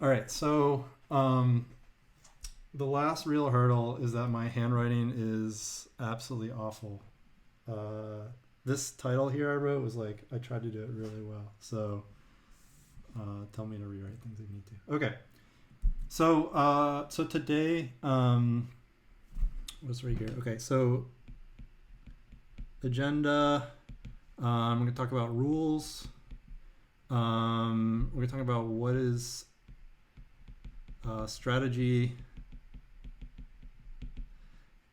All right, so the last real hurdle is that my handwriting is absolutely awful. This title here I wrote was like I tried to do it really well. So tell me to rewrite things if you need to. Okay. So today, what's right here? Okay, so agenda. I'm going to talk about rules. We're going to talk about what is strategy,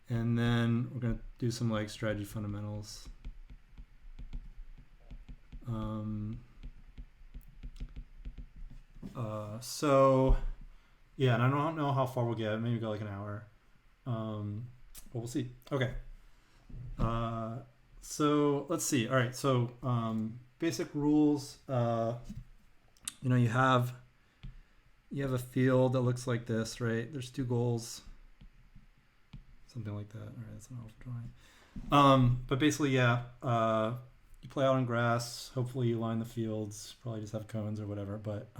and then we're going to do some like strategy fundamentals. So yeah, and I don't know how far we'll get. Maybe go like an hour. But we'll see. Okay. So let's see. All right. So basic rules. You have a field that looks like this, right? There's two goals, something like that. All right, that's an awful drawing. But basically, yeah. You play out on grass. Hopefully, you line the fields. Probably just have cones or whatever. But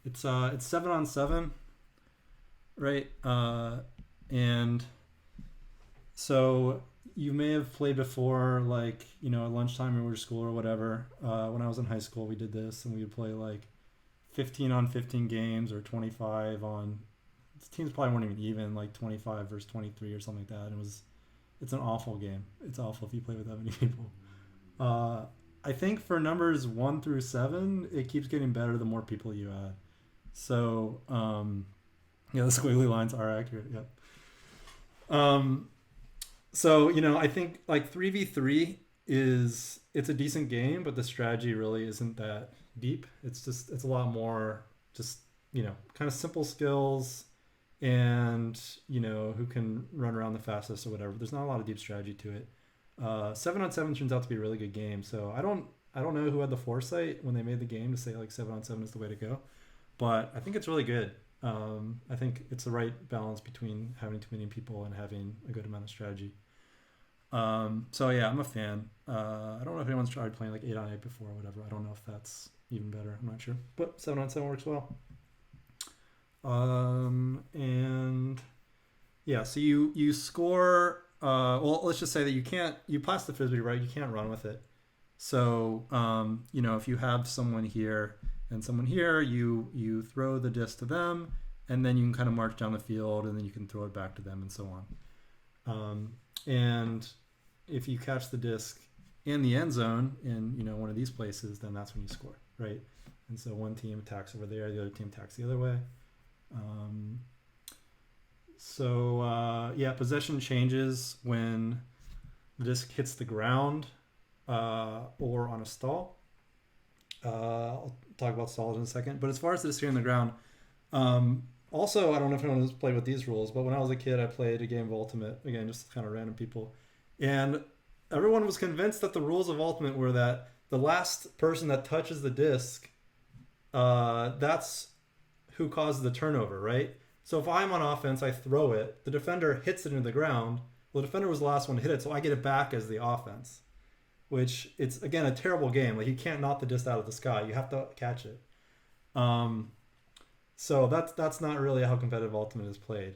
it's 7-on-7, right? And so you may have played before, like at lunchtime or school or whatever. When I was in high school, we did this, and we would play like 15-on-15 games or 25 on. Teams probably weren't even like 25 versus 23 or something like that. And it's an awful game. It's awful if you play with that many people. I think for numbers 1 through 7, it keeps getting better the more people you add. So, the squiggly lines are accurate. Yep. So, I think like 3v3 it's a decent game, but the strategy really isn't that deep. It's a lot more just, kind of simple skills and, who can run around the fastest or whatever. There's not a lot of deep strategy to it. 7-on-7 turns out to be a really good game. So I don't know who had the foresight when they made the game to say like 7-on-7 is the way to go, but I think it's really good. I think it's the right balance between having too many people and having a good amount of strategy. So yeah, I'm a fan. I don't know if anyone's tried playing like 8-on-8 before or whatever. I don't know if that's even better. I'm not sure, but 7-on-7 works well. And yeah, so you score. Well, let's just say that you pass the frisbee, right? You can't run with it. So, if you have someone here and someone here, you throw the disc to them, and then you can kind of march down the field, and then you can throw it back to them, and so on. And if you catch the disc in the end zone in one of these places, then that's when you score, right? And so one team attacks over there, the other team attacks the other way. Possession changes when the disc hits the ground or on a stall. I'll talk about stalls in a second. But as far as the disc hitting the ground, also, I don't know if anyone has played with these rules, but when I was a kid, I played a game of Ultimate. Again, just kind of random people. And everyone was convinced that the rules of Ultimate were that the last person that touches the disc, that's who causes the turnover, right? So if I'm on offense, I throw it. The defender hits it into the ground. Well, the defender was the last one to hit it, so I get it back as the offense, which it's, again, a terrible game. Like, you can't knock the disc out of the sky. You have to catch it. So that's not really how competitive Ultimate is played.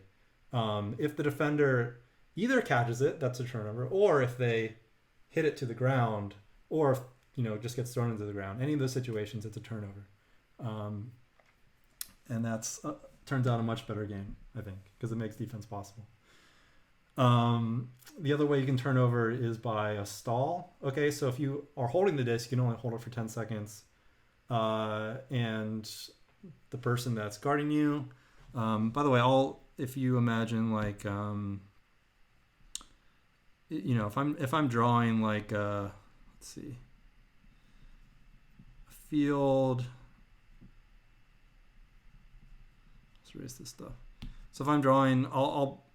If the defender either catches it, that's a turnover, or if they hit it to the ground, or if, just gets thrown into the ground. Any of those situations, it's a turnover. And that's turns out a much better game, I think, because it makes defense possible. The other way you can turn over is by a stall. Okay, so if you are holding the disc, you can only hold it for 10 seconds. And the person that's guarding you, by the way, if you imagine like, if I'm drawing like, let's see, a field. Let's erase this stuff. So if I'm drawing, I'll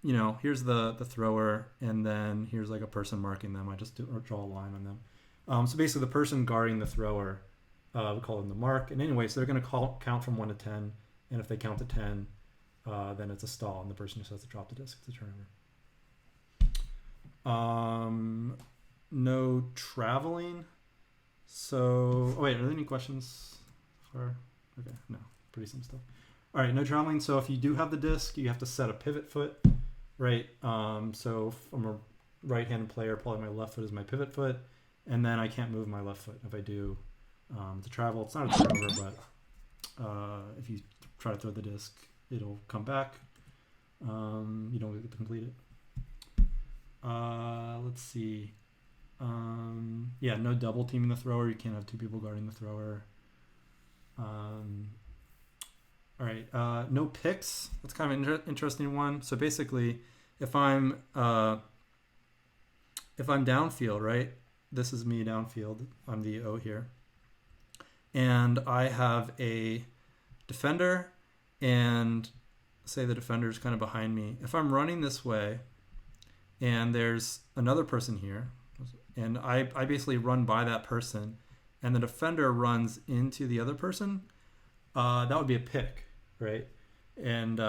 here's the thrower, and then here's like a person marking them. I just draw a line on them. So basically, the person guarding the thrower, we call them the mark. And anyway, so they're going to count from 1 to 10, and if they count to 10, then it's a stall, and the person just has to drop the disc. It's a turnover. No traveling. So, are there any questions? Okay, no. pretty simple stuff. All right, no traveling. So if you do have the disc, you have to set a pivot foot, right? So if I'm a right-handed player, probably my left foot is my pivot foot, and then I can't move my left foot. If I do to travel, it's not a turnover, but if you try to throw the disc, it'll come back. You don't get to complete it. Let's see. Yeah, no double teaming the thrower. You can't have two people guarding the thrower. All right, no picks. That's kind of an interesting one. So basically, if I'm downfield, right? This is me downfield. I'm the O here, and I have a defender, and say the defender is kind of behind me. If I'm running this way, and there's another person here, and I basically run by that person, and the defender runs into the other person, that would be a pick, right? And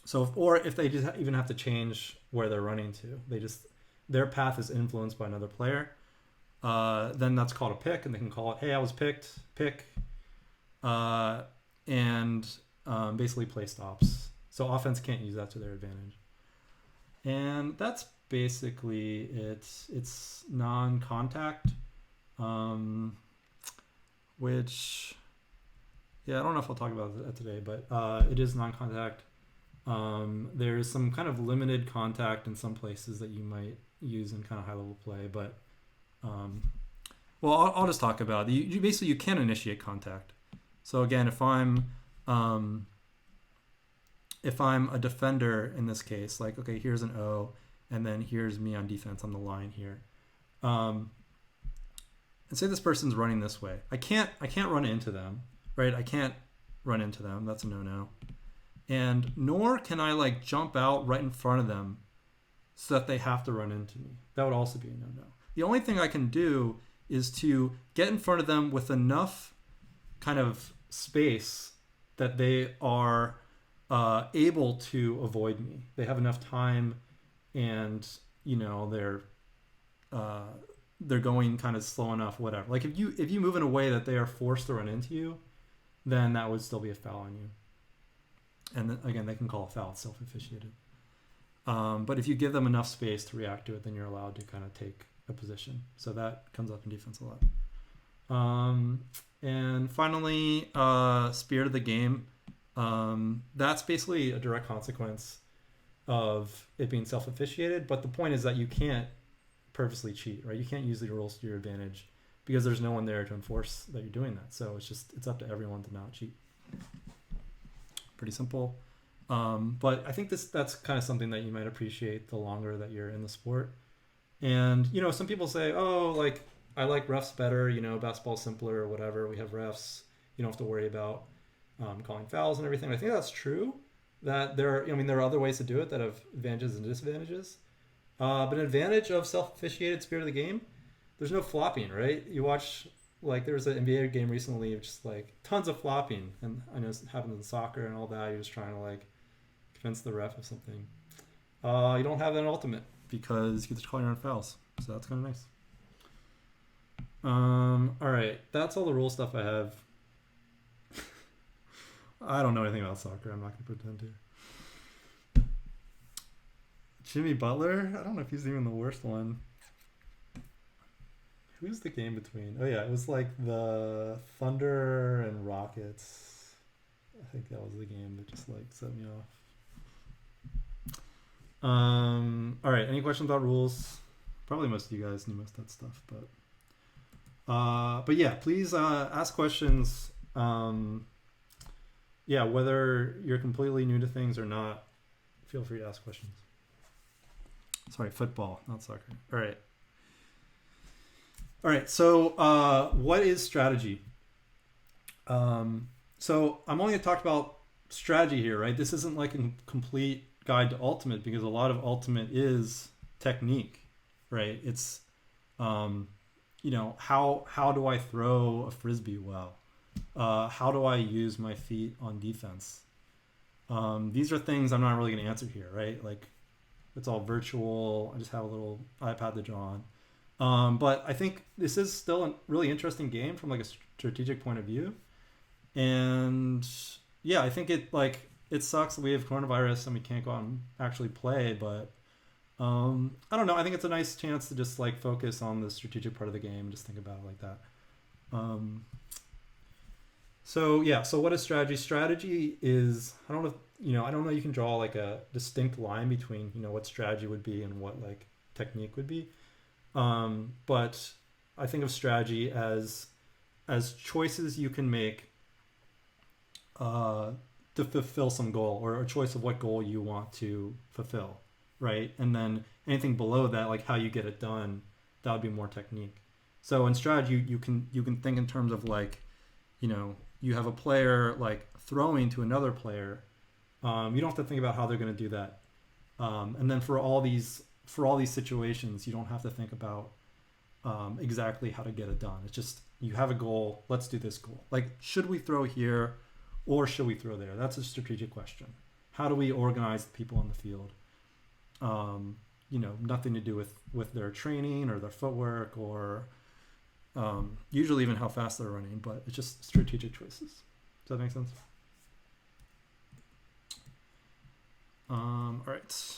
so if they just even have to change where they're running to, their path is influenced by another player, then that's called a pick, and they can call it, hey, I was picked, pick, and basically play stops. So offense can't use that to their advantage. And that's basically it. It's non-contact, which, yeah, I don't know if I'll talk about that today, but it is non-contact. There's some kind of limited contact in some places that you might use in kind of high-level play, but well, I'll just talk about it. You basically, you can initiate contact. So again, if I'm a defender in this case, like, okay, here's an O, and then here's me on defense on the line here. And say this person's running this way. I can't run into them, right? I can't run into them. That's a no-no. And nor can I like jump out right in front of them so that they have to run into me. That would also be a no-no. The only thing I can do is to get in front of them with enough kind of space that they are able to avoid me. They have enough time, and they're going kind of slow enough, whatever. Like if you move in a way that they are forced to run into you, then that would still be a foul on you. And then, again, they can call a foul. It's self-officiated. But if you give them enough space to react to it, then you're allowed to kind of take a position. So that comes up in defense a lot. And finally, spirit of the game. That's basically a direct consequence of it being self-officiated. But the point is that you can't purposely cheat, right? You can't use the rules to your advantage because there's no one there to enforce that you're doing that. So it's up to everyone to not cheat. Pretty simple. But I think that's kind of something that you might appreciate the longer that you're in the sport. And, some people say, oh, like, I like refs better, basketball's simpler or whatever. We have refs. You don't have to worry about calling fouls and everything. I think that's true. That there are other ways to do it that have advantages and disadvantages. But an advantage of self-officiated spirit of the game, there's no flopping, right? You watch, like, there was an NBA game recently, just like tons of flopping, and I know it happens in soccer and all that. You're just trying to like convince the ref of something. You don't have that in Ultimate because you get to call your own fouls, so that's kind of nice. All right, that's all the rule stuff I have. I don't know anything about soccer. I'm not going to pretend to. Jimmy Butler? I don't know if he's even the worst one. Who's the game between? Oh, yeah, it was like the Thunder and Rockets. I think that was the game that just like set me off. All right, any questions about rules? Probably most of you guys knew most of that stuff, but yeah, please ask questions. Yeah, whether you're completely new to things or not, feel free to ask questions. Sorry, football, not soccer. All right. So what is strategy? So I'm only going to talk about strategy here, right? This isn't like a complete guide to Ultimate because a lot of Ultimate is technique, right? It's, how do I throw a Frisbee well? How do I use my feet on defense? These are things I'm not really going to answer here, right? Like, it's all virtual. I just have a little iPad to draw on. But I think this is still a really interesting game from like a strategic point of view. And yeah, I think it sucks that we have coronavirus and we can't go out and actually play, but I don't know. I think it's a nice chance to just like focus on the strategic part of the game and just think about it like that. Um, so yeah, so what is strategy? Strategy is, I don't know, I don't know. You can draw like a distinct line between what strategy would be and what like technique would be. But I think of strategy as choices you can make to fulfill some goal, or a choice of what goal you want to fulfill, right? And then anything below that, like how you get it done, that would be more technique. So in strategy, you can think in terms of like, you have a player like throwing to another player. You don't have to think about how they're going to do that. And then for all these situations, you don't have to think about exactly how to get it done. It's just you have a goal. Let's do this goal. Like, should we throw here, or should we throw there? That's a strategic question. How do we organize the people on the field? Nothing to do with their training or their footwork, or usually even how fast they're running, but it's just strategic choices. Does that make sense? All right.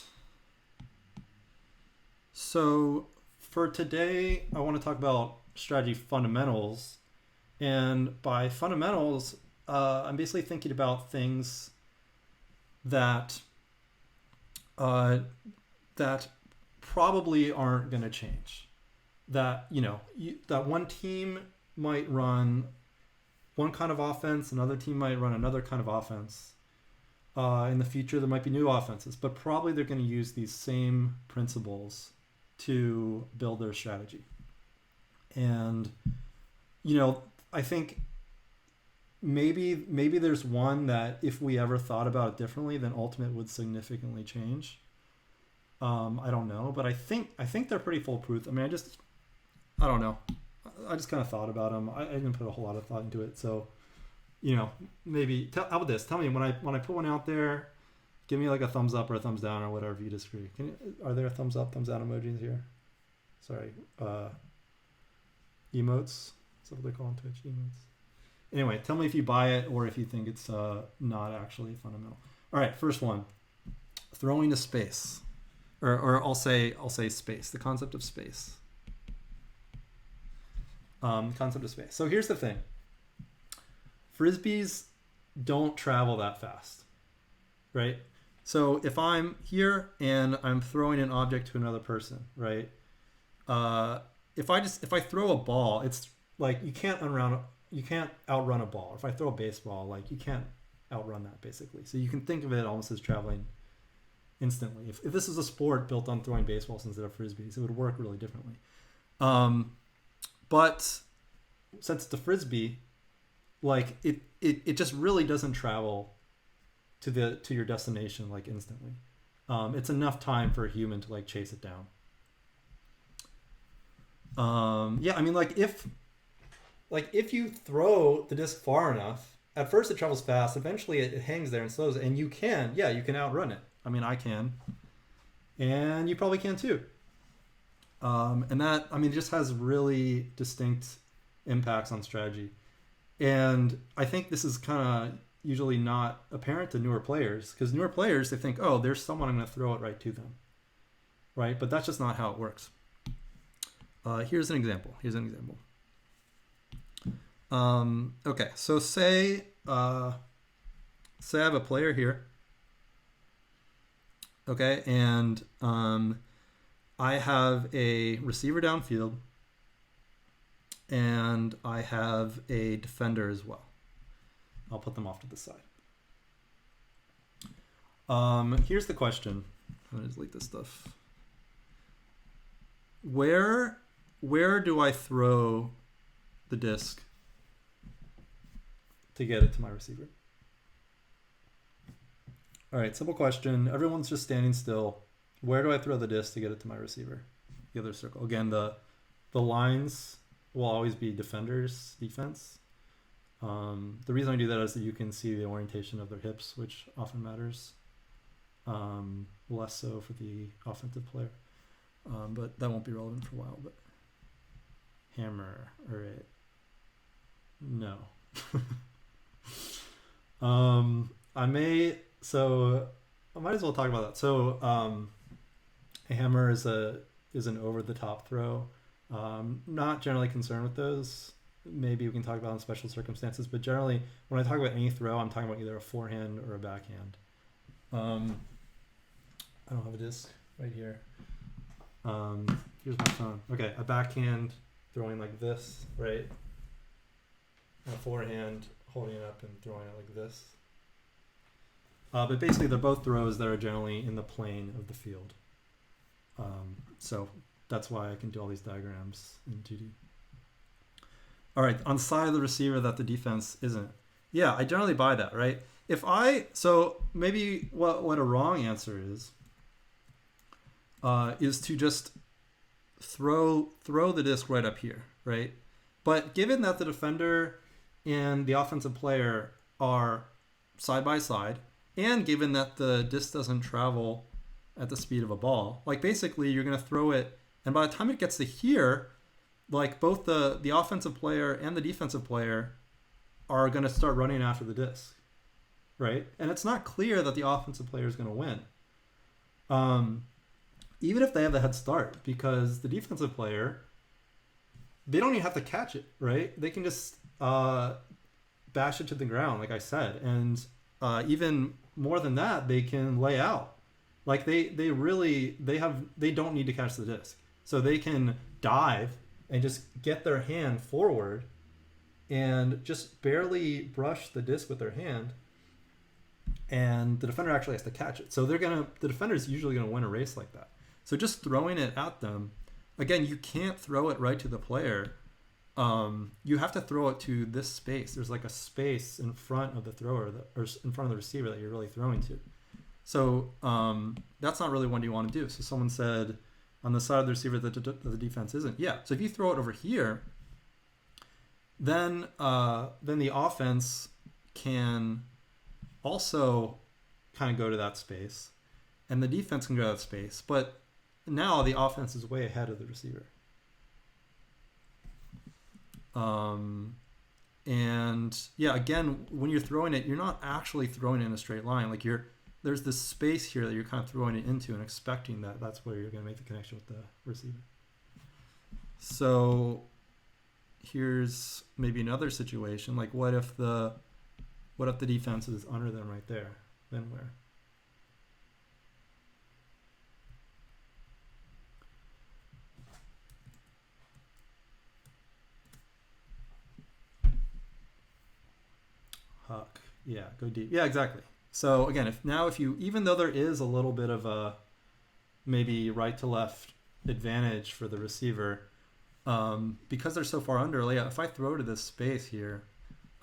So for today, I want to talk about strategy fundamentals. And by fundamentals, I'm basically thinking about things that that probably aren't going to change. That that one team might run one kind of offense, another team might run another kind of offense. In the future, there might be new offenses, but probably they're going to use these same principles to build their strategy. And I think maybe there's one that if we ever thought about it differently, then Ultimate would significantly change. I don't know, but I think they're pretty foolproof. I mean, I don't know. I just kind of thought about them. I didn't put a whole lot of thought into it. So, maybe how about this? Tell me when I put one out there, give me like a thumbs up or a thumbs down or whatever if you disagree. Are there thumbs up, thumbs down emojis here? Sorry, emotes. That's what they call on Twitch, emotes. Anyway, tell me if you buy it or if you think it's not actually fundamental. All right, first one, throwing to space, or I'll say space. The concept of space. Concept of space. So here's the thing. Frisbees don't travel that fast, right? So if I'm here and I'm throwing an object to another person, right? If I throw a ball, it's like you can't outrun a ball. If I throw a baseball, like you can't outrun that basically. So you can think of it almost as traveling instantly. If this is a sport built on throwing baseballs instead of frisbees, it would work really differently. But since it's a frisbee, like it just really doesn't travel to your destination like instantly. It's enough time for a human to like chase it down. Yeah, I mean, like if you throw the disc far enough, at first it travels fast. Eventually, it hangs there and slows, and you can outrun it. I mean, I can, and you probably can too. And that, I mean, just has really distinct impacts on strategy. And I think this is kind of usually not apparent to newer players, because newer players, they think, oh, there's someone, I'm going to throw it right to them, right? But that's just not how it works. Here's an example. Okay, so say I have a player here. Okay, and I have a receiver downfield, and I have a defender as well. I'll put them off to the side. Here's the question. I'm gonna delete this stuff. Where do I throw the disc to get it to my receiver? All right, simple question. Everyone's just standing still. Where do I throw the disc to get it to my receiver? The other circle. Again, the lines will always be defense. The reason I do that is that you can see the orientation of their hips, which often matters. Less so for the offensive player. But that won't be relevant for a while. But hammer, all right. No. I might as well talk about that. So a hammer is an over the top throw. Not generally concerned with those. Maybe we can talk about in special circumstances, but generally when I talk about any throw, I'm talking about either a forehand or a backhand. I don't have a disc right here. Here's my phone. Okay, a backhand throwing like this, right? And a forehand holding it up and throwing it like this. But basically they're both throws that are generally in the plane of the field. So that's why I can do all these diagrams in 2D. All right, on the side of the receiver that the defense isn't. Yeah, I generally buy that, right? So maybe what a wrong answer is to just throw the disc right up here, right? But given that the defender and the offensive player are side by side, and given that the disc doesn't travel at the speed of a ball, like basically you're going to throw it, and by the time it gets to here, like both the offensive player and the defensive player are going to start running after the disc, right? And it's not clear that the offensive player is going to win, even if they have the head start, because the defensive player, they don't even have to catch it, right? They can just bash it to the ground, like I said, and even more than that, they can lay out. Like they don't need to catch the disc, so they can dive and just get their hand forward and just barely brush the disc with their hand, and the defender actually has to catch it. So the defender is usually gonna win a race like that. So just throwing it at them, again, you can't throw it right to the player. You have to throw it to this space. There's like a space in front of the thrower or in front of the receiver that you're really throwing to. So that's not really what you want to do. So someone said on the side of the receiver that the defense isn't. Yeah. So if you throw it over here, then the offense can also kind of go to that space, and the defense can go to that space. But now the offense is way ahead of the receiver. And yeah, again, when you're throwing it, you're not actually throwing it in a straight line. Like there's this space here that you're kind of throwing it into and expecting that that's where you're going to make the connection with the receiver. So here's maybe another situation. Like what if the defense is under them right there? Then where? Huck. Yeah, go deep. Yeah, exactly. So again, if you even though there is a little bit of a maybe right to left advantage for the receiver, because they're so far under, if I throw to this space here,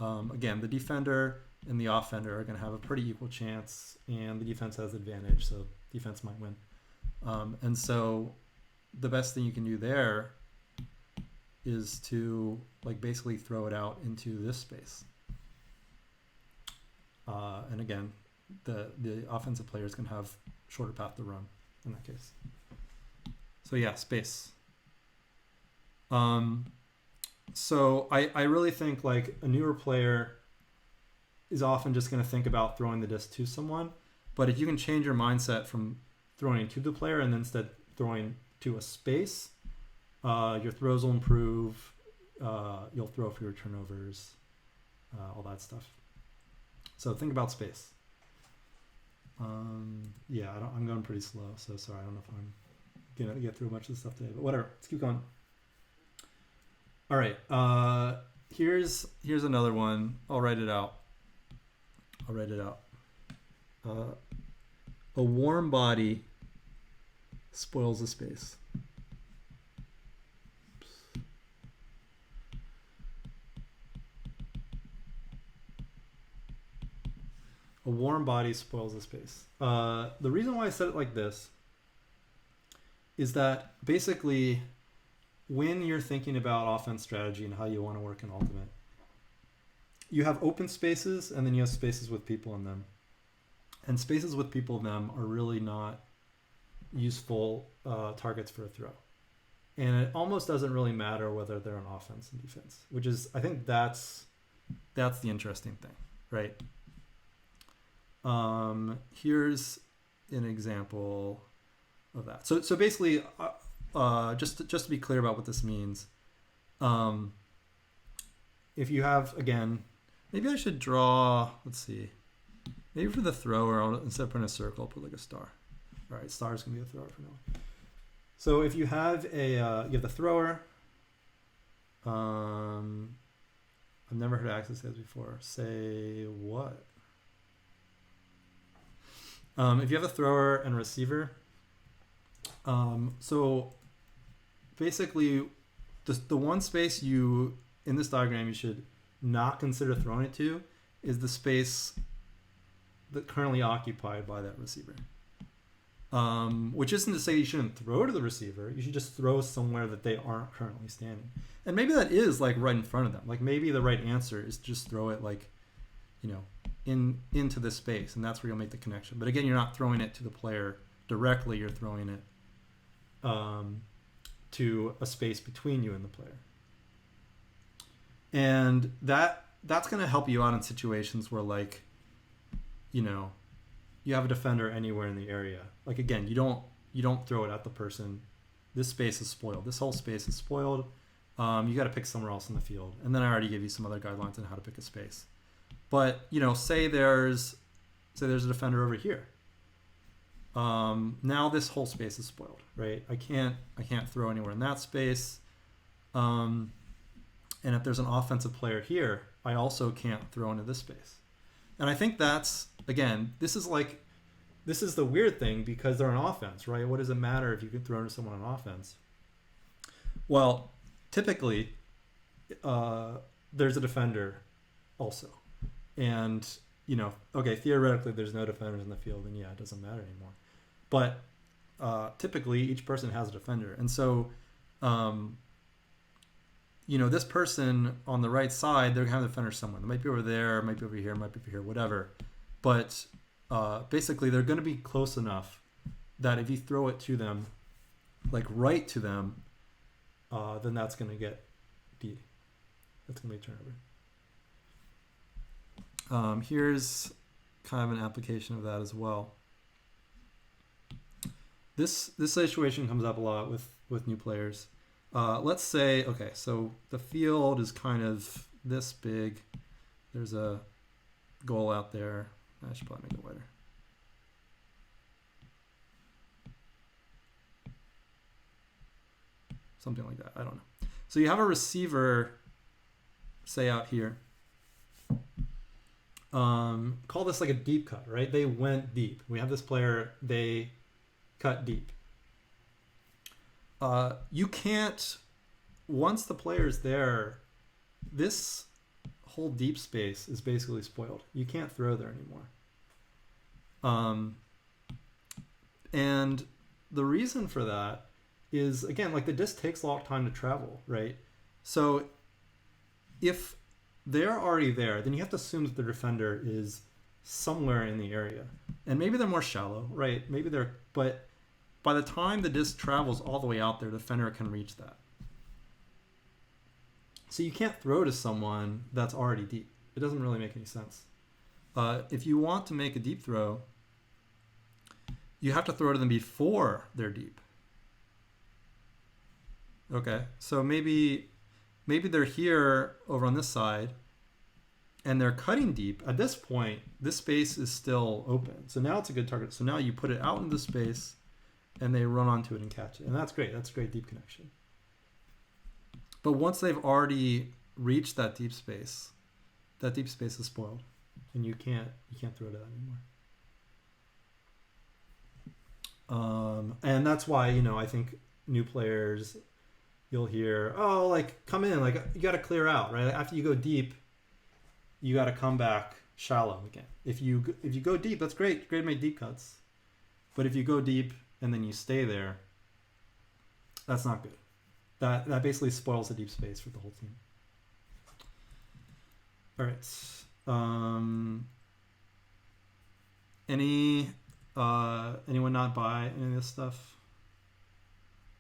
again, the defender and the offender are going to have a pretty equal chance, and the defense has advantage, so defense might win. And so the best thing you can do there is to basically throw it out into this space. And again, the offensive players can have shorter path to run in that case. So yeah, space. So I really think a newer player is often just going to think about throwing the disc to someone. But if you can change your mindset from throwing it to the player and then instead throwing to a space, your throws will improve. You'll throw fewer turnovers, all that stuff. So think about space. Yeah, I'm going pretty slow, so sorry. I don't know if I'm going to get through much of this stuff today, but whatever. Let's keep going. All right. Here's another one. I'll write it out. A warm body spoils the space. A warm body spoils the space. The reason why I said it like this is that basically when you're thinking about offense strategy and how you want to work in Ultimate, you have open spaces and then you have spaces with people in them. And spaces with people in them are really not useful targets for a throw. And it almost doesn't really matter whether they're on offense and defense, which is, I think that's the interesting thing. right? Here's an example of that. So basically, just to be clear about what this means, if you have, again, maybe I should draw, let's see, maybe for the thrower, instead of putting a circle, I'll put like a star. All right, star is gonna be the thrower for now. So if you have you have the thrower. I've never heard access guys before. Say what? If you have a thrower and a receiver, so basically, the one space in this diagram you should not consider throwing it to is the space that currently occupied by that receiver. Which isn't to say you shouldn't throw to the receiver. You should just throw somewhere that they aren't currently standing. And maybe that is like right in front of them. Like maybe the right answer is just throw it like, into this space, and that's where you'll make the connection. But again, you're not throwing it to the player directly. You're throwing it to a space between you and the player. And that's going to help you out in situations where, like, you have a defender anywhere in the area. Like, again, you don't throw it at the person. This space is spoiled. This whole space is spoiled. You got to pick somewhere else in the field. And then I already gave you some other guidelines on how to pick a space. But, say there's a defender over here. Now this whole space is spoiled, right? I can't throw anywhere in that space. And if there's an offensive player here, I also can't throw into this space. And I think that's, again, this is the weird thing, because they're on offense, right? What does it matter if you can throw into someone on offense? Well, typically, there's a defender also. And, okay, theoretically, there's no defenders in the field, and yeah, it doesn't matter anymore. But typically, each person has a defender. And so, this person on the right side, they're going to have a defender somewhere. They might be over there, might be over here, might be over here, whatever. But basically, they're going to be close enough that if you throw it to them, like right to them, then that's going to get D. That's going to be a turnover. Here's kind of an application of that as well. This situation comes up a lot with new players. Let's say, okay, so the field is kind of this big. There's a goal out there. I should probably make it wider. Something like that. I don't know. So you have a receiver, say out here. Call this like a deep cut, right? They went deep. We have this player, they cut deep. You can't, once the player's there, this whole deep space is basically spoiled. You can't throw there anymore. And the reason for that is, again, like the disc takes a long time to travel, right? So if they're already there, then you have to assume that the defender is somewhere in the area. And maybe they're more shallow, right? But by the time the disc travels all the way out there, the defender can reach that. So you can't throw to someone that's already deep. It doesn't really make any sense. If you want to make a deep throw, you have to throw to them before they're deep. Okay, so maybe they're here over on this side and they're cutting deep. At this point, this space is still open. So now it's a good target. So now you put it out into space and they run onto it and catch it. And that's great. That's a great deep connection. But once they've already reached that deep space is spoiled. And you can't throw to that anymore. And that's why, I think new players, you'll hear, oh, like, come in, like, you got to clear out, right? After you go deep, you got to come back shallow again. If you go deep, that's great. Great to make deep cuts. But if you go deep and then you stay there, that's not good. That basically spoils the deep space for the whole team. All right. Anyone not buy any of this stuff?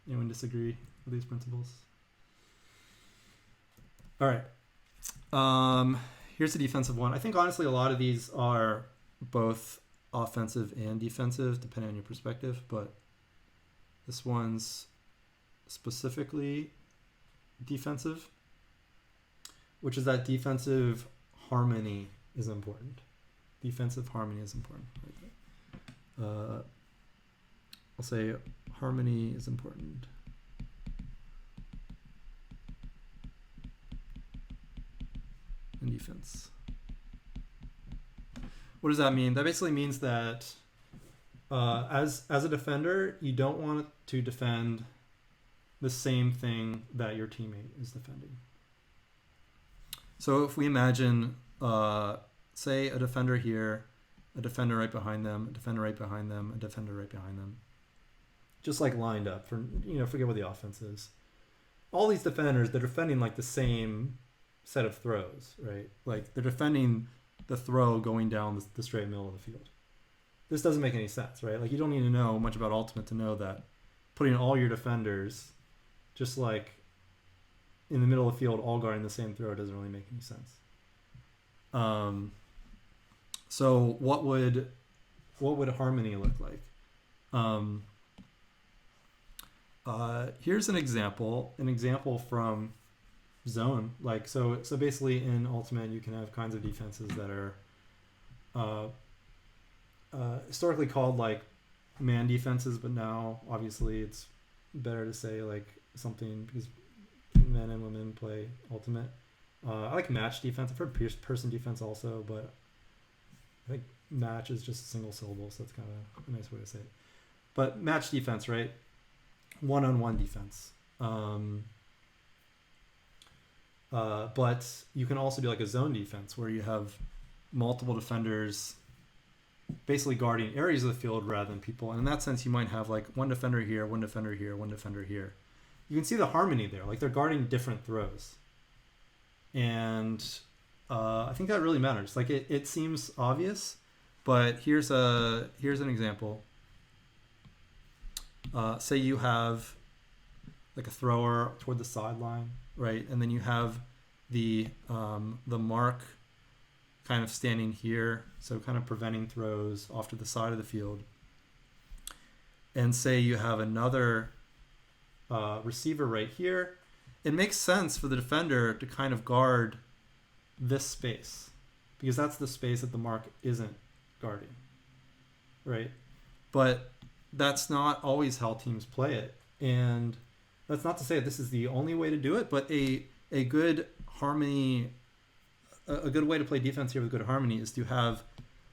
Anyone disagree with these principles? All right. here's a defensive one. I think honestly a lot of these are both offensive and defensive depending on your perspective, but this one's specifically defensive, which is that defensive harmony is important. Defensive harmony is important. I'll say harmony is important. In defense. What does that mean? That basically means that as a defender, you don't want to defend the same thing that your teammate is defending. So if we imagine, say, a defender here, a defender right behind them, a defender right behind them, a defender right behind them, just like lined up for, forget what the offense is. All these defenders, they're defending like the same set of throws, right? Like they're defending the throw going down the straight middle of the field. This doesn't make any sense, right? Like you don't need to know much about Ultimate to know that putting all your defenders just like in the middle of the field all guarding the same throw doesn't really make any sense. So what would harmony look like? Here's an example from zone. Like so basically in Ultimate you can have kinds of defenses that are historically called like man defenses, but now obviously it's better to say like something because men and women play Ultimate. I like match defense. I've heard person defense also, but I think match is just a single syllable, so that's kind of a nice way to say it. But match defense, right? One-on-one defense. But you can also do like a zone defense where you have multiple defenders basically guarding areas of the field rather than people. And in that sense, you might have like one defender here, one defender here, one defender here. You can see the harmony there. Like they're guarding different throws. And I think that really matters. Like it seems obvious, but here's an example. Say you have like a thrower toward the sideline, right? And then you have the mark kind of standing here, so kind of preventing throws off to the side of the field. And say you have another receiver right here. It makes sense for the defender to kind of guard this space because that's the space that the mark isn't guarding, right? But that's not always how teams play it. And that's not to say that this is the only way to do it, but a good harmony, a good way to play defense here with good harmony is to have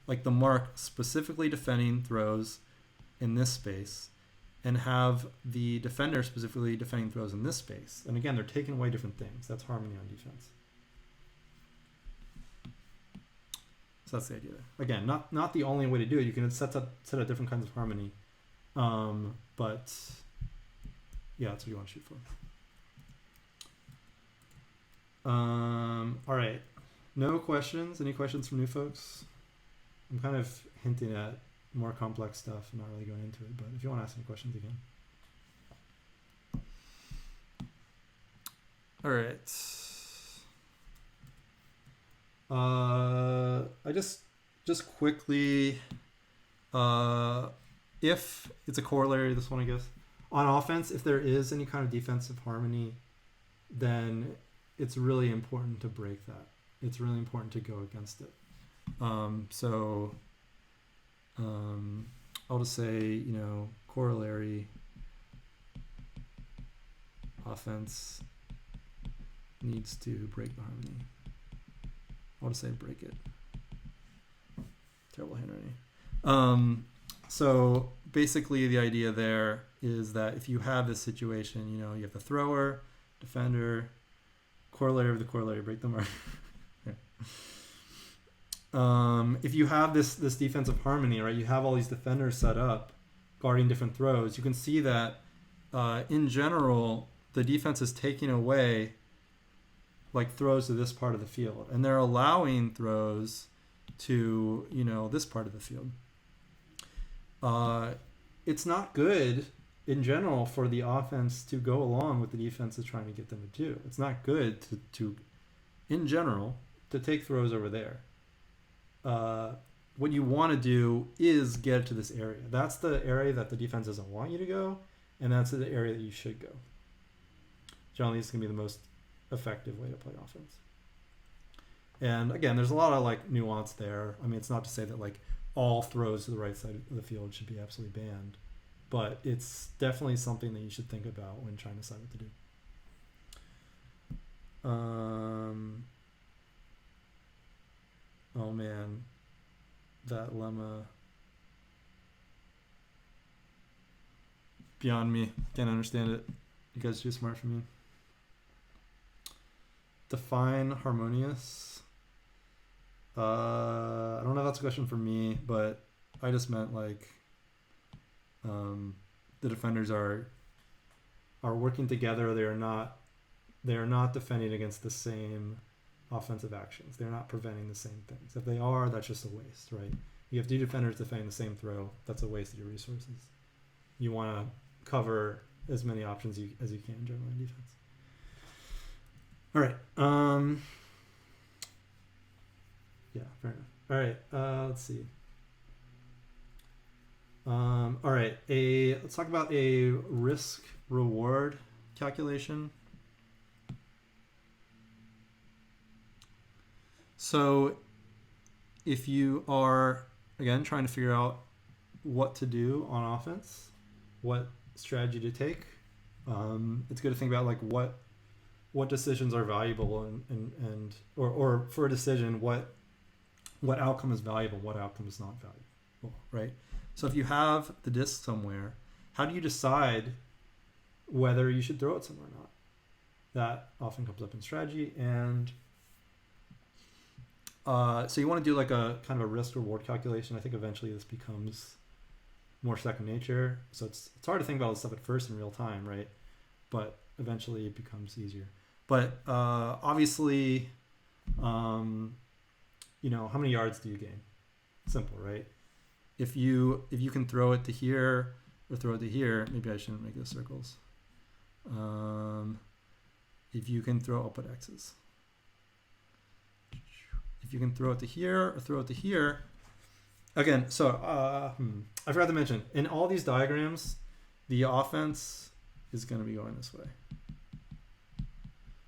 like the mark specifically defending throws in this space and have the defender specifically defending throws in this space. And again, they're taking away different things. That's harmony on defense. So that's the idea there. Again, not the only way to do it. You can set up different kinds of harmony. But yeah, that's what you want to shoot for. All right. No questions? Any questions from new folks? I'm kind of hinting at more complex stuff and not really going into it, but if you want to ask any questions again. All right. I just quickly, if it's a corollary, this one I guess, on offense, if there is any kind of defensive harmony, then it's really important to break that. It's really important to go against it. I'll just say, corollary offense needs to break the harmony. I'll just say break it. Terrible handwriting. So basically the idea there is that if you have this situation, you have the thrower, defender, corollary of the corollary, break the mark. If you have this defensive harmony, right, you have all these defenders set up guarding different throws, you can see that in general, the defense is taking away like throws to this part of the field, and they're allowing throws to, this part of the field. It's not good in general for the offense to go along with the defense is trying to get them to do. It's not good to in general, take throws over there. What you want to do is get it to this area. That's the area that the defense doesn't want you to go, and that's the area that you should go. Generally, it's going to be the most effective way to play offense. And again, there's a lot of like nuance there. I mean, it's not to say that like all throws to the right side of the field should be absolutely banned, but it's definitely something that you should think about when trying to decide what to do. Oh man, that lemma, beyond me. Can't understand it. You guys are too smart for me. Define harmonious. I don't know if that's a question for me, but I just meant like the defenders are working together. They are not defending against the same offensive actions. They're not preventing the same things. If they are, that's just a waste, right? You have two defenders defending the same throw. That's a waste of your resources. You want to cover as many options as you can generally in defense. All right. Yeah, fair enough. All right. Let's see. All right. Let's talk about a risk reward calculation. So if you are, again, trying to figure out what to do on offense, what strategy to take, it's good to think about like what decisions are valuable and or for a decision, what outcome is valuable, what outcome is not valuable, right? So if you have the disc somewhere, how do you decide whether you should throw it somewhere or not? That often comes up in strategy. And so you want to do like a kind of a risk reward calculation. I think eventually this becomes more second nature. So it's hard to think about this stuff at first in real time, right? But eventually it becomes easier. But obviously, how many yards do you gain? Simple, right? If you can throw it to here or throw it to here, maybe I shouldn't make those circles. If you can throw, I'll put X's. If you can throw it to here or throw it to here, again, so I forgot to mention, in all these diagrams, the offense is going to be going this way.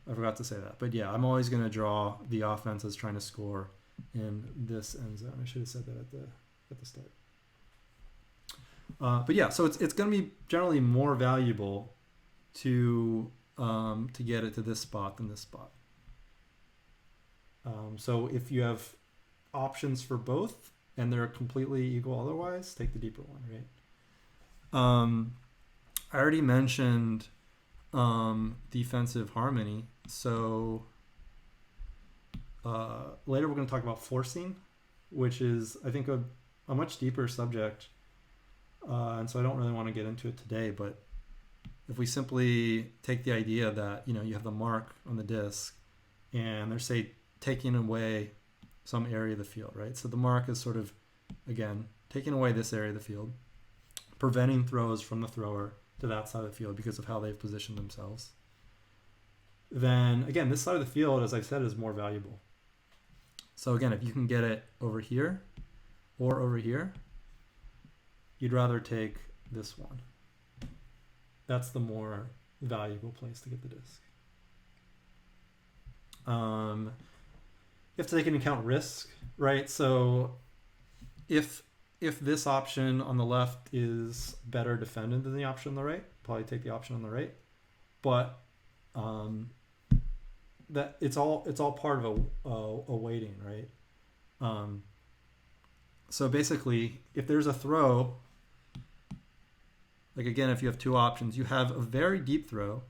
I forgot to say that. But yeah, I'm always going to draw the offense as trying to score in this end zone. I should have said that at the start. But yeah, so it's going to be generally more valuable to get it to this spot than this spot. So if you have options for both and they're completely equal otherwise, take the deeper one, right? I already mentioned defensive harmony. So later we're going to talk about forcing, which is, I think, a much deeper subject. And so I don't really want to get into it today, but if we simply take the idea that, you have the mark on the disc and they're, say, taking away some area of the field, right? So the mark is sort of, again, taking away this area of the field, preventing throws from the thrower to that side of the field because of how they've positioned themselves. Then, again, this side of the field, as I said, is more valuable. So again, if you can get it over here or over here, you'd rather take this one. That's the more valuable place to get the disc. You have to take into account risk, right? So if this option on the left is better defended than the option on the right, probably take the option on the right. But that it's all part of a weighting, right? So basically, if there's a throw, like again, if you have two options, you have a very deep throw.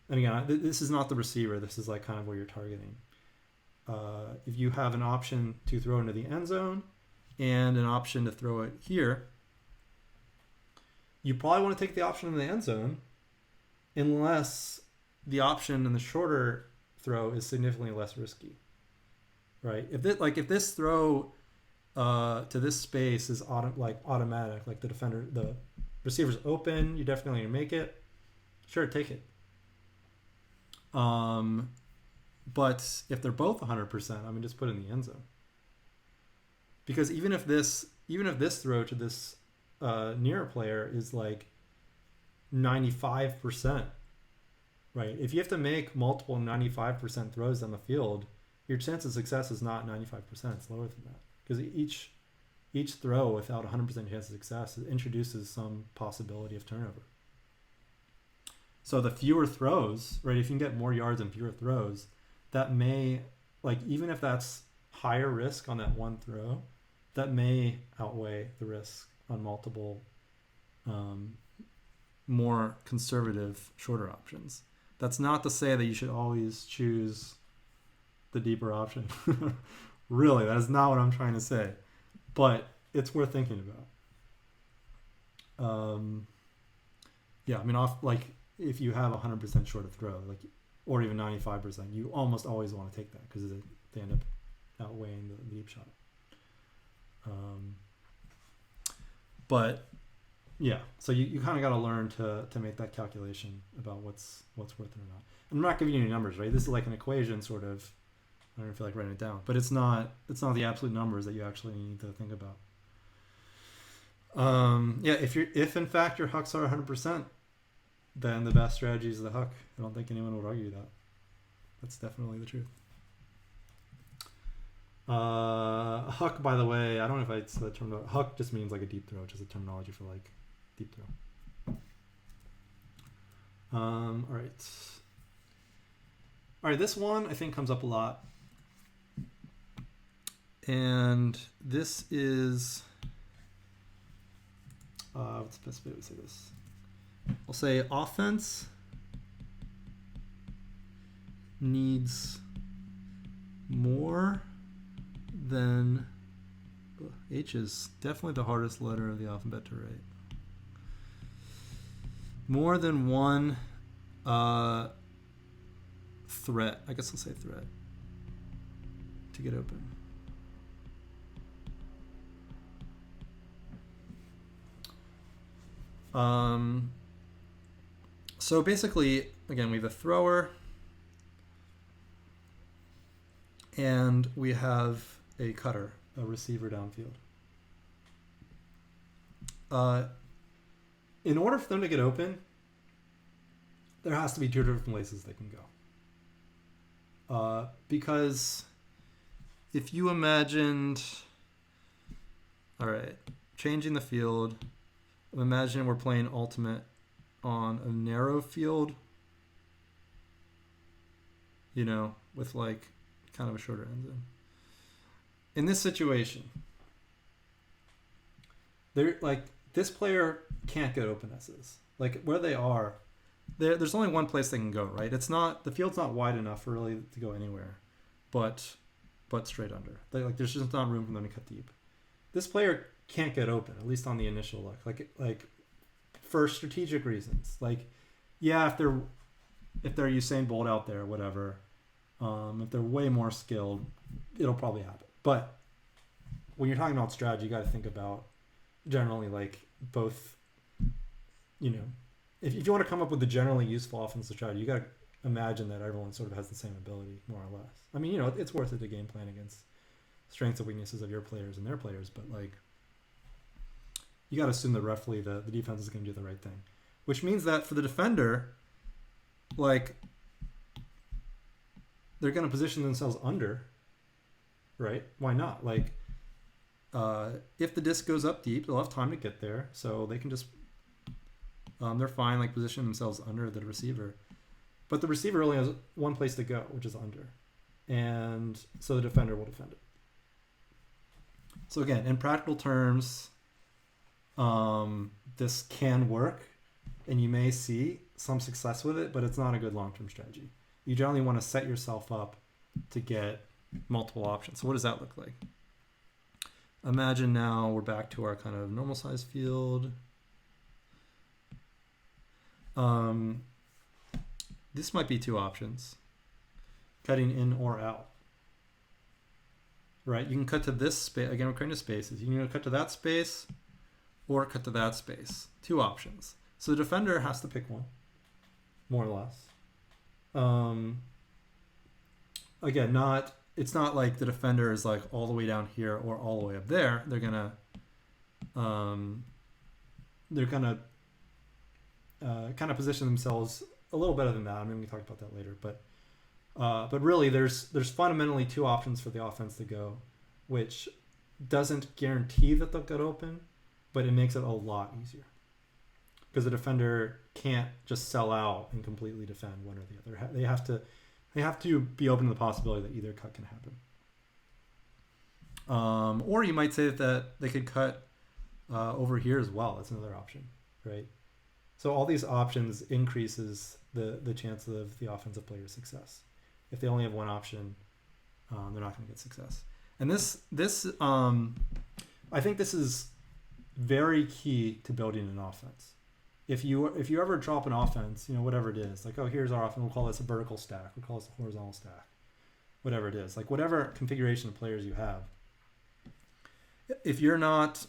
And again, this is not the receiver. This is like kind of where you're targeting. If you have an option to throw into the end zone and an option to throw it here, you probably want to take the option in the end zone unless the option in the shorter throw is significantly less risky, right? If this throw to this space is automatic, like the receiver's open, you're definitely gonna make it. Sure, take it. But if they're both 100%, I mean, just put it in the end zone. Because even if this throw to this nearer player is like 95%, right? If you have to make multiple 95% throws down the field, your chance of success is not 95%. It's lower than that. Because each throw without 100% chance of success introduces some possibility of turnover. So the fewer throws, right? If you can get more yards and fewer throws, that may, like, even if that's higher risk on that one throw, that may outweigh the risk on multiple more conservative shorter options. That's not to say that you should always choose the deeper option. Really, that is not what I'm trying to say. But it's worth thinking about. Yeah, I mean, if you have 100% short of throw, like, or even 95%, you almost always want to take that because they end up outweighing the deep shot. But yeah, so you kind of got to learn to make that calculation about what's worth it or not. And I'm not giving you any numbers, right? This is like an equation, sort of. I don't feel like writing it down, but it's not the absolute numbers that you actually need to think about. Yeah, if in fact your hucks are 100%, then the best strategy is the huck. I don't think anyone would argue that. That's definitely the truth. Huck, by the way, I don't know if I said the term. Huck just means like a deep throw, which is a terminology for like deep throw. All right. This one I think comes up a lot, and this is what's the best way to say this? I'll say offense needs more than H is definitely the hardest letter of the alphabet to write. More than one threat. I guess I'll say threat to get open. So basically, again, we have a thrower and we have a cutter, a receiver downfield. In order for them to get open, there has to be two different places they can go. Because if you imagined, all right, changing the field, imagine we're playing ultimate on a narrow field, with like kind of a shorter end zone. In this situation, they're like, this player can't get open as is. Like where they are, there's only one place they can go, right? It's not, the field's not wide enough for really to go anywhere, but straight under. There's just not room for them to cut deep. This player can't get open, at least on the initial look. Like for strategic reasons. Like, yeah, if they're Usain Bolt out there, whatever. If they're way more skilled, it'll probably happen. But when you're talking about strategy, you got to think about generally like both. If you want to come up with a generally useful offensive strategy, you got to imagine that everyone sort of has the same ability, more or less. I mean, it's worth it to game plan against strengths and weaknesses of your players and their players, but like, you got to assume that roughly the defense is going to do the right thing, which means that for the defender, like, they're going to position themselves under, right? Why not? Like, if the disc goes up deep, they'll have time to get there, so they can just, they're fine, like, position themselves under the receiver. But the receiver only has one place to go, which is under. And so the defender will defend it. So again, in practical terms, this can work, and you may see some success with it, but it's not a good long-term strategy. You generally want to set yourself up to get multiple options. So what does that look like? Imagine now we're back to our kind of normal size field. This might be two options, cutting in or out. Right? You can cut to this space. Again, we're creating spaces. You can cut to that space or cut to that space. Two options. So the defender has to pick one, more or less. again, it's not like the defender is like all the way down here or all the way up there. They're gonna kind of position themselves a little better than that. I mean, we talked about that later, but really, there's fundamentally two options for the offense to go, which doesn't guarantee that they'll get open, but it makes it a lot easier because the defender can't just sell out and completely defend one or the other. They have to be open to the possibility that either cut can happen. Or you might say that they could cut over here as well. That's another option, right? So all these options increases the chance of the offensive player's success. If they only have one option, they're not going to get success. And this I think this is very key to building an offense. If you ever drop an offense, whatever it is, like, oh, here's our offense, we'll call this a vertical stack, we'll call this a horizontal stack, whatever it is, like whatever configuration of players you have, if you're not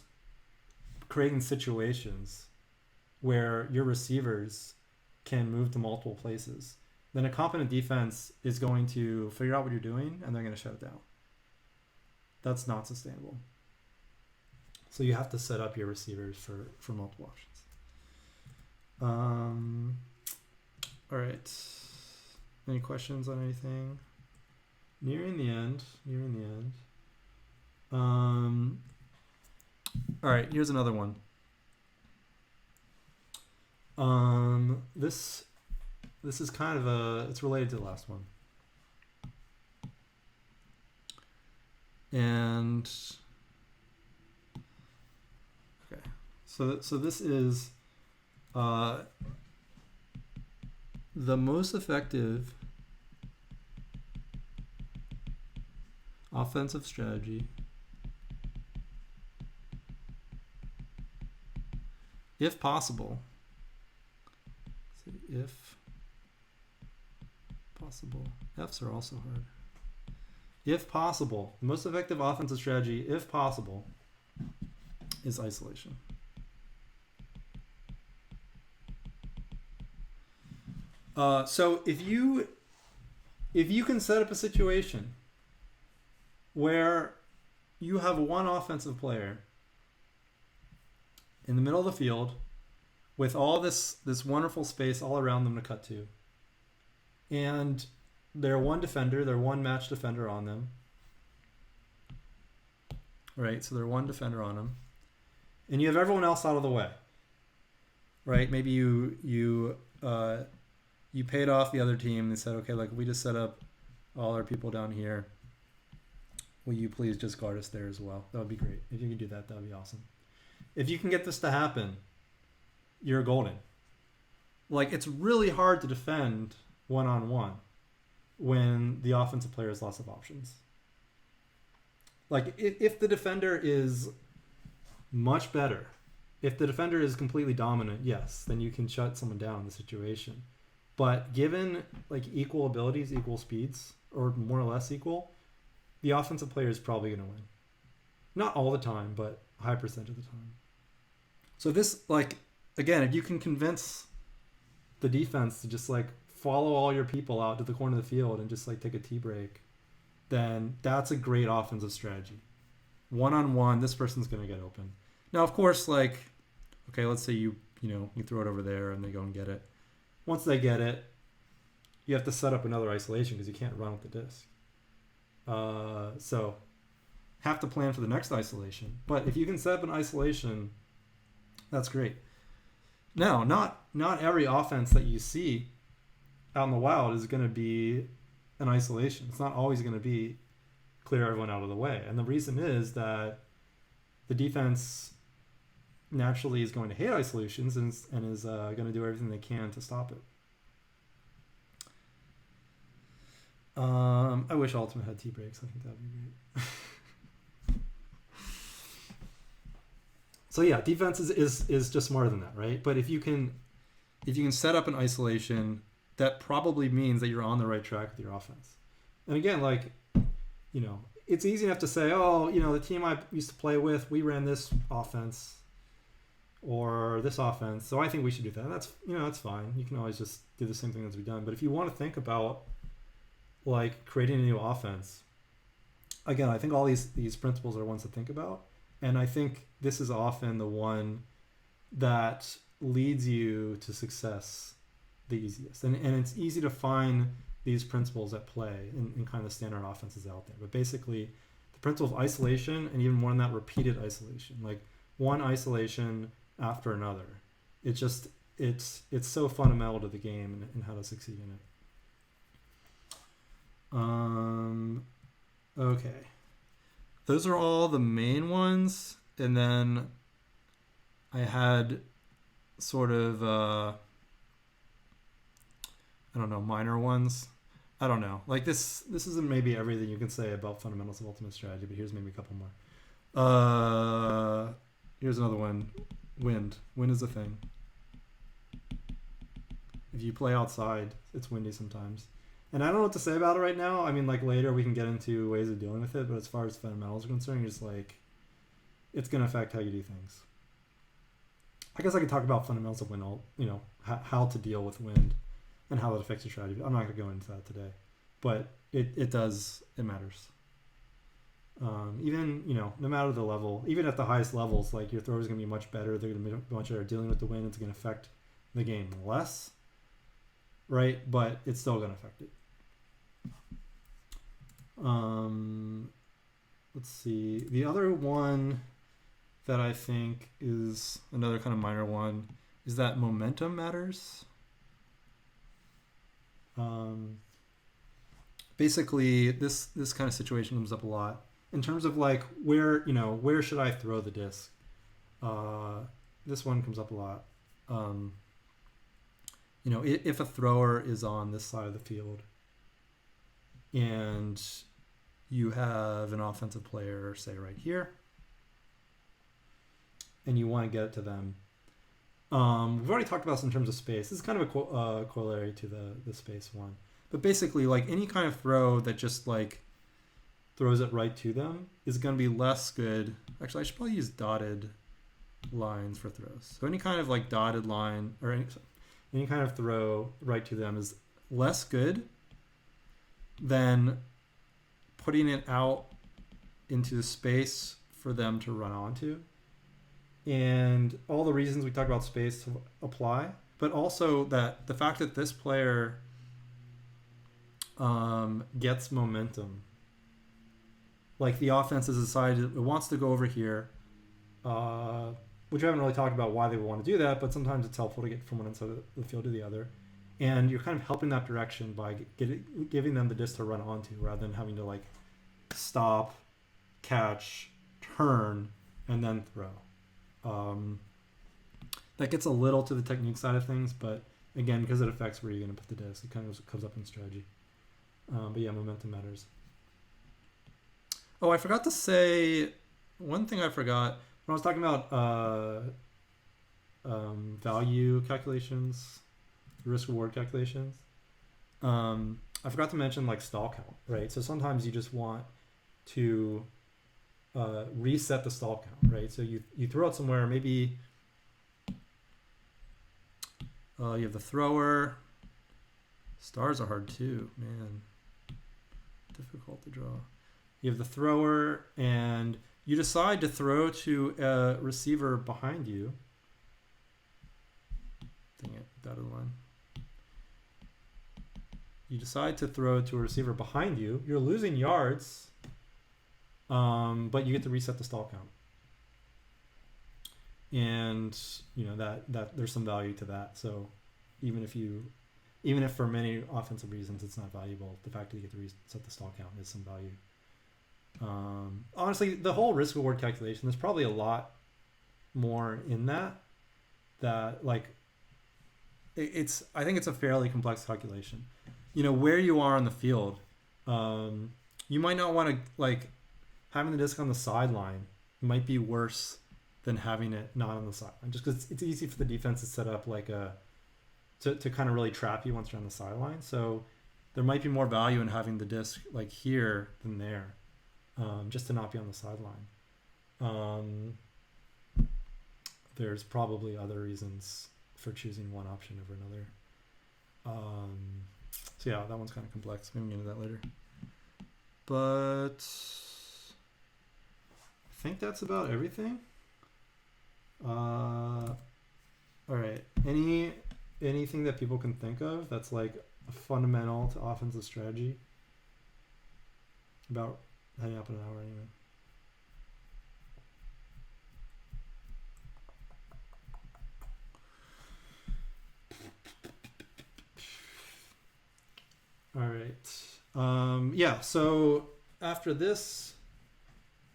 creating situations where your receivers can move to multiple places, then a competent defense is going to figure out what you're doing and they're going to shut it down. That's not sustainable. So you have to set up your receivers for multiple options. All right. Any questions on anything? Nearing the end. All right, here's another one. This is kind of it's related to the last one. And okay, so this is the most effective offensive strategy if possible. If possible. F's are also hard. If possible, the most effective offensive strategy, if possible, is isolation. So if you can set up a situation where you have one offensive player in the middle of the field with all this wonderful space all around them to cut to, and they're one match defender on them, right? So they're one defender on them, and you have everyone else out of the way, right? Maybe you paid off the other team. They said, okay, like, we just set up all our people down here. Will you please just guard us there as well? That would be great. If you could do that, that would be awesome. If you can get this to happen, you're golden. Like, it's really hard to defend one-on-one when the offensive player has lots of options. Like, if the defender is much better, if the defender is completely dominant, yes, then you can shut someone down in the situation. But given like equal abilities, equal speeds, or more or less equal, the offensive player is probably going to win. Not all the time, but a high percentage of the time. So this, like, again, if you can convince the defense to just like follow all your people out to the corner of the field and just like take a tea break, then that's a great offensive strategy. One-on-one, this person's going to get open. Now, of course, like, okay, let's say you throw it over there and they go and get it. Once they get it, you have to set up another isolation because you can't run with the disc. So have to plan for the next isolation. But if you can set up an isolation, that's great. Now, not every offense that you see out in the wild is going to be an isolation. It's not always going to be clear everyone out of the way. And the reason is that the defense naturally is going to hate isolations and is going to do everything they can to stop it. I wish Ultimate had tea breaks. I think that would be great. So yeah, defense is just smarter than that, right? But if you can set up an isolation, that probably means that you're on the right track with your offense. And again, like, it's easy enough to say, oh, the team I used to play with, we ran this offense or this offense, so I think we should do that. That's fine. You can always just do the same thing as we've done. But if you want to think about like creating a new offense, again, I think all these principles are ones to think about, and I think this is often the one that leads you to success the easiest. And it's easy to find these principles at play in kind of the standard offenses out there. But basically, the principle of isolation, and even more than that, repeated isolation, like one isolation after another. It's so fundamental to the game and how to succeed in it. Okay. Those are all the main ones. And then I had sort of, I don't know, minor ones. I don't know. Like this isn't maybe everything you can say about fundamentals of ultimate strategy, but here's maybe a couple more. Here's another one. Wind. Wind is a thing. If you play outside, it's windy sometimes. And I don't know what to say about it right now. I mean, like later we can get into ways of dealing with it, but as far as fundamentals are concerned, you're just like, it's going to affect how you do things. I guess I could talk about fundamentals of wind, how to deal with wind and how that affects your strategy. I'm not going to go into that today, but it matters. Even, no matter the level, even at the highest levels, like your thrower is going to be much better. They're going to be much better dealing with the wind. It's going to affect the game less, right? But it's still going to affect it. Let's see. The other one that I think is another kind of minor one is that momentum matters. Basically, this kind of situation comes up a lot in terms of like where should I throw the disc? This one comes up a lot. If a thrower is on this side of the field and you have an offensive player, say right here, and you want to get it to them. We've already talked about this in terms of space. This is kind of a corollary to the space one. But basically, like any kind of throw that just like throws it right to them is going to be less good. Actually, I should probably use dotted lines for throws. So any kind of like dotted line or any kind of throw right to them is less good than putting it out into the space for them to run onto. And all the reasons we talk about space apply, but also that the fact that this player gets momentum, like the offense has decided it wants to go over here, which we haven't really talked about why they would want to do that, but sometimes it's helpful to get from one end of the field to the other, and you're kind of helping that direction by giving them the disc to run onto rather than having to like stop, catch, turn, and then throw. That gets a little to the technique side of things, but again, because it affects where you're going to put the disc, it kind of comes up in strategy. But yeah, momentum matters. Oh, I forgot to say one thing. I forgot when I was talking about value calculations, risk reward calculations. I forgot to mention like stall count, right? So sometimes you just want to reset the stall count, right? So you throw it somewhere, maybe you have the thrower. Stars are hard too, man. Difficult to draw. You have the thrower, and you decide to throw to a receiver behind you. Dang it, dotted line. You decide to throw to a receiver behind you. You're losing yards, but you get to reset the stall count. And that there's some value to that. So even if for many offensive reasons it's not valuable, the fact that you get to reset the stall count is some value. Honestly, the whole risk reward calculation, there's probably a lot more in that like I think it's a fairly complex calculation. Where you are on the field, you might not want to like having the disc on the sideline might be worse than having it not on the sideline, just because it's easy for the defense to set up like to kind of really trap you once you're on the sideline. So there might be more value in having the disc like here than there, just to not be on the sideline. There's probably other reasons for choosing one option over another. So yeah, that one's kind of complex. Maybe we can get into that later. But I think that's about everything. All right. Anything that people can think of that's like a fundamental to offensive strategy? About heading up an hour anyway. All right. Yeah. So after this,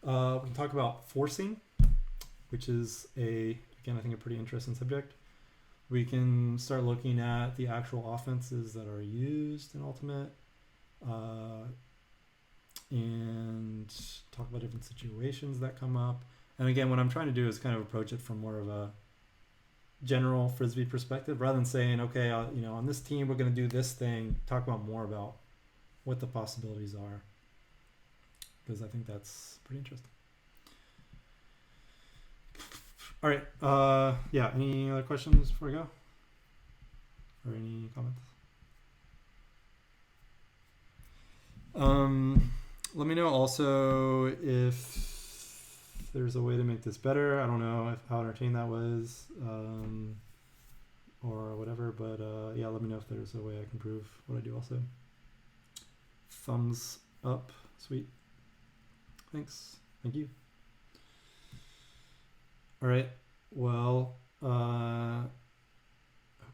we can talk about forcing, which is again, I think a pretty interesting subject. We can start looking at the actual offenses that are used in Ultimate, and talk about different situations that come up. And again, what I'm trying to do is kind of approach it from more of a general Frisbee perspective, rather than saying, okay, on this team we're going to do this thing. Talk about more about what the possibilities are, because I think that's pretty interesting. All right. Yeah. Any other questions before I go? Or any comments? Let me know also if there's a way to make this better. I don't know how entertaining that was, or whatever. But yeah, let me know if there's a way I can improve what I do also. Thumbs up. Sweet. Thanks. Thank you. All right. Well, hope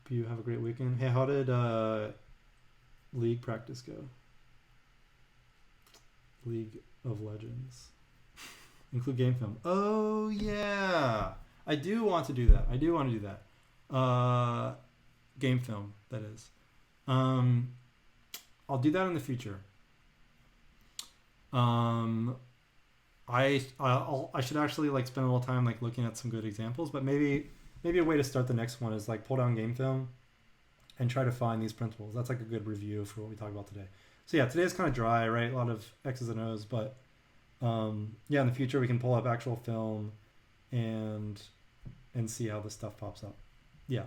you have a great weekend. Hey, how did League practice go? League of Legends. Include game film. Oh, yeah. I do want to do that. Game film, that is. I'll do that in the future. I should actually like spend a little time like looking at some good examples, but maybe a way to start the next one is like pull down game film and try to find these principles. That's like a good review for what we talked about today. So yeah, today's kind of dry, right? A lot of X's and O's, but yeah, in the future we can pull up actual film and see how this stuff pops up. Yeah,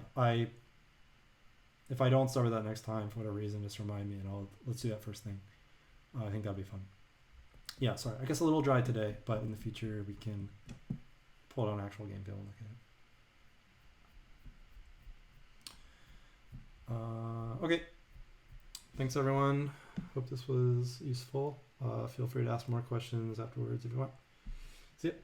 if I don't start with that next time for whatever reason, just remind me and let's do that first thing. I think that'd be fun. Yeah, sorry. I guess a little dry today, but in the future we can pull out an actual game film and look at it. Okay. Thanks, everyone. Hope this was useful. Feel free to ask more questions afterwards if you want. See ya.